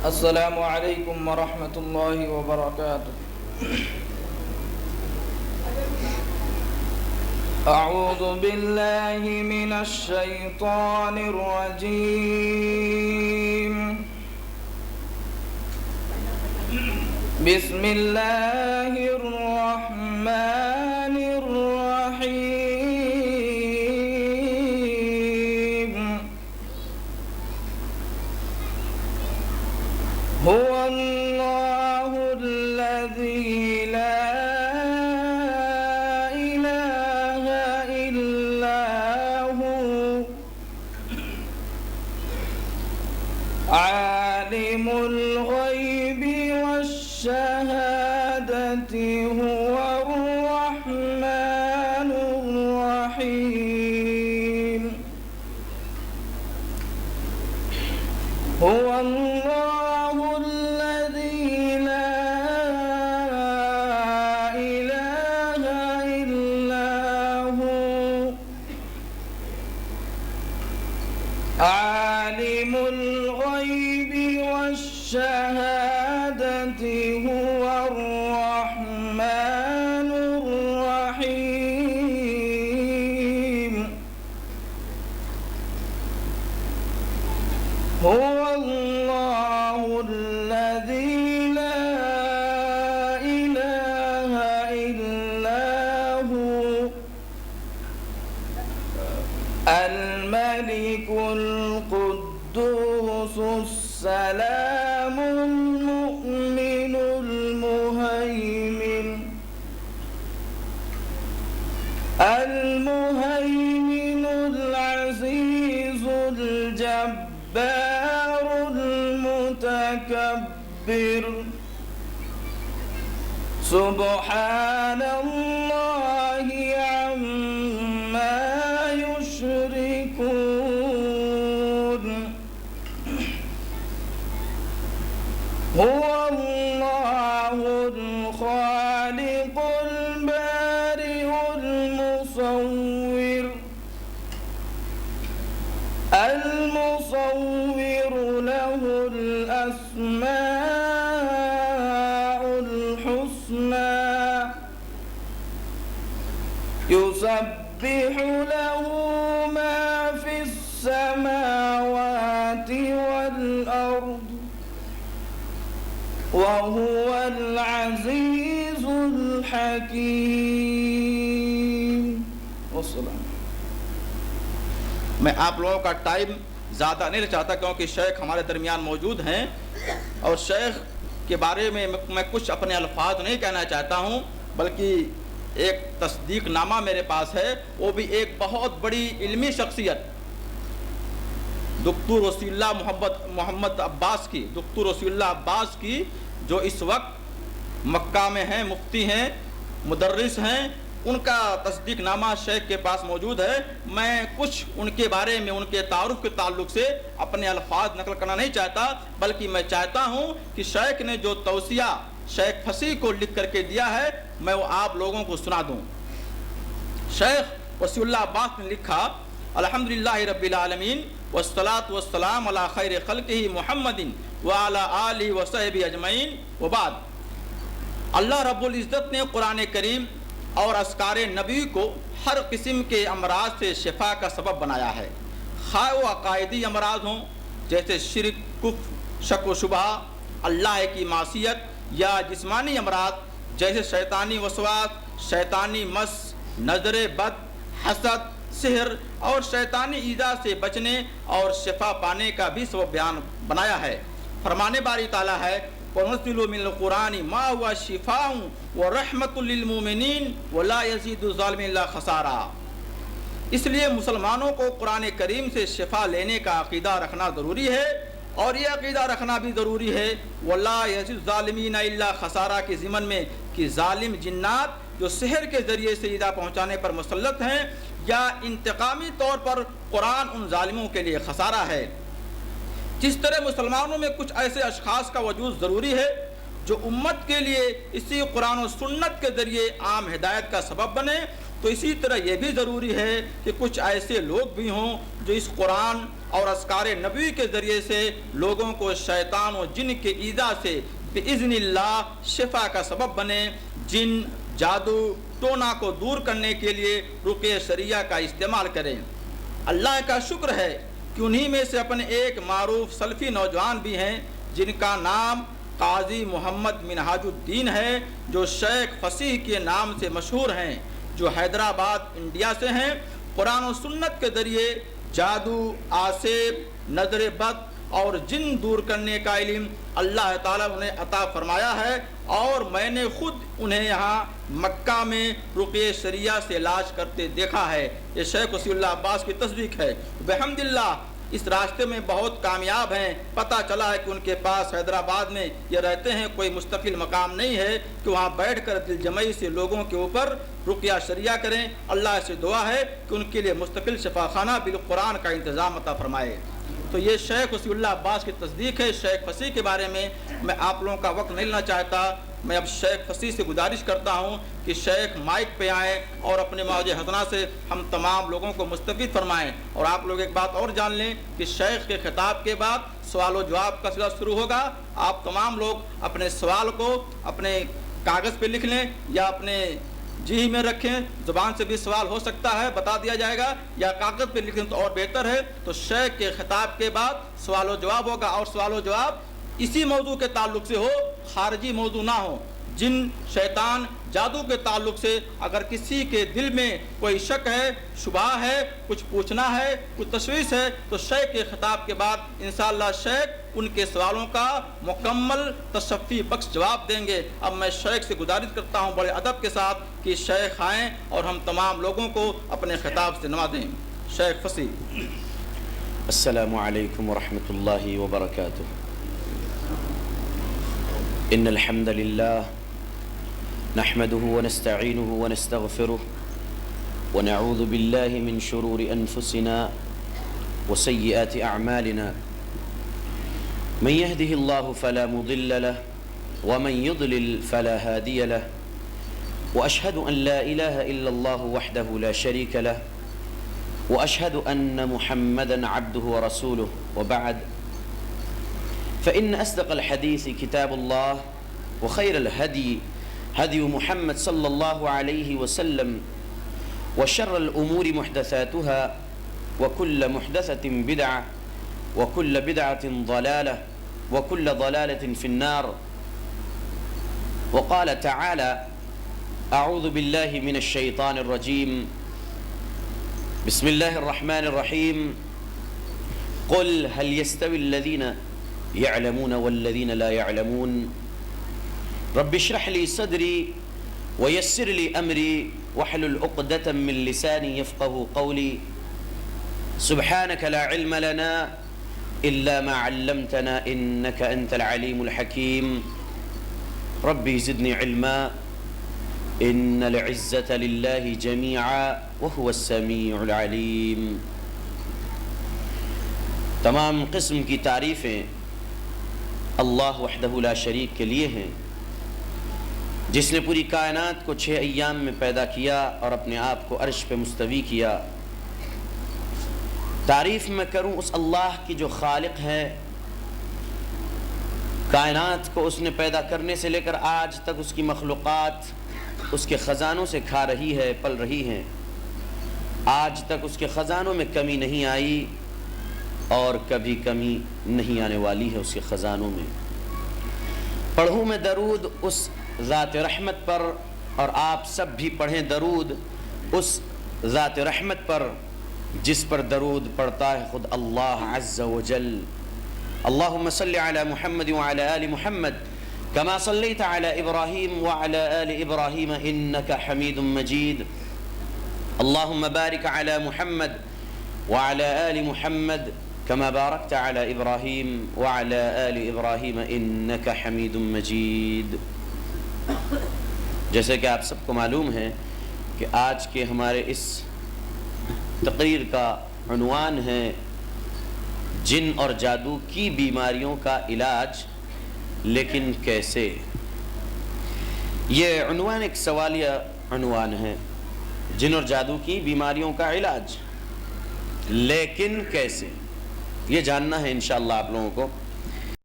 السلام علیکم ورحمۃ اللہ وبرکاتہ۔ اعوذ باللہ من الشیطان الرجیم، بسم اللہ الرحمن الرحیم۔ هو اللہ الذی لا الہ الا هو، عالم الغیب والشہادۃ، هو الرحمن الرحیم۔ هو اللہ الذی لا الہ الا هو، عالم الغیب والشہادۃ، هو الرحمن الرحیم۔ هو اللہ الذی لا الہ الا هو، الملک القدوس السلام المؤمن المهيمن العزيز الجبار المتكبر، سبحان اللہ عما يشركون۔ هو اللہ الخالق البارئ المصور، له الأسماء الحسنى، يسبح له ما في السماوات والأرض، وهو العزيز الحكيم۔ والسلام۔ میں آپ لوگوں کا ٹائم زیادہ نہیں چاہتا کیونکہ شیخ ہمارے درمیان موجود ہیں، اور شیخ کے بارے میں میں کچھ اپنے الفاظ نہیں کہنا چاہتا ہوں، بلکہ ایک تصدیق نامہ میرے پاس ہے، وہ بھی ایک بہت بڑی علمی شخصیت دکتور رسول اللہ محمد عباس کی، دکتور رسول اللہ عباس کی، جو اس وقت مکہ میں ہیں، مفتی ہیں، مدرس ہیں، ان کا تصدیق نامہ شیخ کے پاس موجود ہے۔ میں کچھ ان کے بارے میں، ان کے تعارف کے تعلق سے اپنے الفاظ نقل کرنا نہیں چاہتا، بلکہ میں چاہتا ہوں کہ شیخ نے جو توصیہ شیخ فصیح کو لکھ کر کے دیا ہے میں وہ آپ لوگوں کو سنا دوں۔ شیخ رسول اللہ عباس نے لکھا: الحمدللہ رب العالمین، والصلاۃ والسلام علی خیر خلقہ محمد وعلی آلہ وصحبہ اجمعین، وبعد۔ اللہ رب العزت نے قرآن کریم اور اذکار نبی کو ہر قسم کے امراض سے شفا کا سبب بنایا ہے، خواہ وہ عقائدی امراض ہوں جیسے شرک، کفر، شک و شبہ، اللہ کی معصیت، یا جسمانی امراض جیسے شیطانی وسواس، شیطانی مس، نظر بد، حسد، سحر اور شیطانی ایذا سے بچنے اور شفا پانے کا بھی سبب بیان بنایا ہے۔ فرمانے باری تعالیٰ ہے: وَنُنَزِّلُ مِنَ الْقُرْآنِ مَا هُوَ شِفَاءٌ وَرَحْمَةٌ لِّلْمُؤْمِنِينَ وَلَا يَزِيدُ الظَّالِمِينَ إِلَّا خَسَارًا۔ اس لیے مسلمانوں کو قرآن کریم سے شفا لینے کا عقیدہ رکھنا ضروری ہے، اور یہ عقیدہ رکھنا بھی ضروری ہے وَلَا يَزِيدُ الظَّالِمِينَ إِلَّا خَسَارًا کے ضمن میں کہ ظالم جنات جو سحر کے ذریعے سے ایذا پہنچانے پر مسلط ہیں یا انتقامی طور پر قرآن ان ظالموں کے لیے خسارہ ہے۔ جس طرح مسلمانوں میں کچھ ایسے اشخاص کا وجود ضروری ہے جو امت کے لیے اسی قرآن و سنت کے ذریعے عام ہدایت کا سبب بنے، تو اسی طرح یہ بھی ضروری ہے کہ کچھ ایسے لوگ بھی ہوں جو اس قرآن اور اذکار نبی کے ذریعے سے لوگوں کو شیطان و جن کے ایذا سے بِإِذْنِ اللہ شفا کا سبب بنے۔ جن، جادو، ٹونا کو دور کرنے کے لیے رقیہ شرعیہ کا استعمال کریں۔ اللہ کا شکر ہے کہ انہی میں سے اپنے ایک معروف سلفی نوجوان بھی ہیں جن کا نام قاضی محمد منہاج الدین ہے، جو شیخ فصیح کے نام سے مشہور ہیں، جو حیدرآباد انڈیا سے ہیں۔ قرآن و سنت کے ذریعے جادو، آسیب، نظر بد اور جن دور کرنے کا علم اللہ تعالیٰ انہیں عطا فرمایا ہے، اور میں نے خود انہیں یہاں مکہ میں رقیہ شرعیہ سے علاج کرتے دیکھا ہے۔ یہ شیخ وصی اللہ عباس کی تصدیق ہے۔ بحمداللہ اس راستے میں بہت کامیاب ہیں۔ پتہ چلا ہے کہ ان کے پاس حیدرآباد میں یہ رہتے ہیں، کوئی مستقل مقام نہیں ہے کہ وہاں بیٹھ کر دل جمعی سے لوگوں کے اوپر رقیہ شرعیہ کریں۔ اللہ سے دعا ہے کہ ان کے لیے مستقل شفاخانہ بالقرآن کا انتظام عطا فرمائے۔ تو یہ شیخ وصی اللہ عباس کی تصدیق ہے۔ شیخ فصیح کے بارے میں آپ لوگوں کا وقت نہیں لینا چاہتا، میں اب شیخ فصیح سے گزارش کرتا ہوں کہ شیخ مائک پہ آئیں اور اپنے موج حسنہ سے ہم تمام لوگوں کو مستفید فرمائیں۔ اور آپ لوگ ایک بات اور جان لیں کہ شیخ کے خطاب کے بعد سوال و جواب کا سلسلہ شروع ہوگا۔ آپ تمام لوگ اپنے سوال کو اپنے کاغذ پہ لکھ لیں یا اپنے جی میں رکھیں، زبان سے بھی سوال ہو سکتا ہے، بتا دیا جائے گا، یا کاغذ پہ لکھیں تو اور بہتر ہے۔ تو شیخ کے خطاب کے بعد سوال و جواب ہوگا، اور سوال و جواب اسی موضوع کے تعلق سے ہو، خارجی موضوع نہ ہو۔ جن، شیطان، جادو کے تعلق سے اگر کسی کے دل میں کوئی شک ہے، شبہ ہے، کچھ پوچھنا ہے، کچھ تشویش ہے، تو شیخ کے خطاب کے بعد انشاءاللہ شیخ ان کے سوالوں کا مکمل تشفی بخش جواب دیں گے۔ اب میں شیخ سے گزارش کرتا ہوں بڑے ادب کے ساتھ کہ شیخ آئیں اور ہم تمام لوگوں کو اپنے خطاب سے نوازیں۔ شیخ فصیح۔ السلام علیکم ورحمۃ اللہ وبرکاتہ۔ ان الحمد للہ نحمده ونستعینه ونستغفره ونعوذ باللہ من شرور انفسنا وسیئات اعمالنا من يهده الله فلا مضل له ومن يضلل فلا هادي له واشهد ان لا اله الا الله وحده لا شريك له واشهد ان محمدا عبده ورسوله وبعد فإن أصدق الحديث كتاب الله وخير الهدي هدي محمد صلى الله عليه وسلم وشر الأمور محدثاتها وكل محدثة بدعة وكل بدعة ضلالة وكل ضلالة في النار وقال تعالى أعوذ بالله من الشيطان الرجيم بسم الله الرحمن الرحيم قل هل يستوي الذين يعلمون والذين لا يعلمون رب اشرح لي صدري ويسر لي أمري واحلل عقدة من لساني يفقهوا قولي سبحانك لا علم لنا إلا ما علمتنا إنك أنت العليم الحكيم ربي زدني علما إن العزة لله جميعا وهو السميع العليم۔ تمام قسم کی تعریفیں اللہ وحدہ لا شریک کے لیے ہیں، جس نے پوری کائنات کو 6 ایام میں پیدا کیا اور اپنے آپ کو عرش پہ مستوی کیا۔ تعریف میں کروں اس اللہ کی جو خالق ہے، کائنات کو اس نے پیدا کرنے سے لے کر آج تک اس کی مخلوقات اس کے خزانوں سے کھا رہی ہے، پل رہی ہیں، آج تک اس کے خزانوں میں کمی نہیں آئی اور کبھی کمی نہیں آنے والی ہے اس کے خزانوں میں۔ پڑھوں میں درود اس ذات رحمت پر، اور آپ سب بھی پڑھیں درود اس ذات رحمت پر جس پر درود پڑھتا ہے خود اللہ عز و جل۔ اللہم صلی علی محمد وعلی آل محمد کما صلیت علی ابراہیم وعلی آل ابراہیم انک حمید مجید۔ اللہم بارک علی محمد وعلی آل محمد كما باركت على إبراهيم وعلى آل إبراهيم إنك حميد مجيد۔ جیسے کہ آپ سب کو معلوم ہے کہ آج کے ہمارے اس تقریر کا عنوان ہے جن اور جادو کی بیماریوں کا علاج، لیکن کیسے؟ یہ عنوان ایک سوالیہ عنوان ہے، جن اور جادو کی بیماریوں کا علاج، لیکن کیسے؟ یہ جاننا ہے انشاءاللہ آپ لوگوں کو.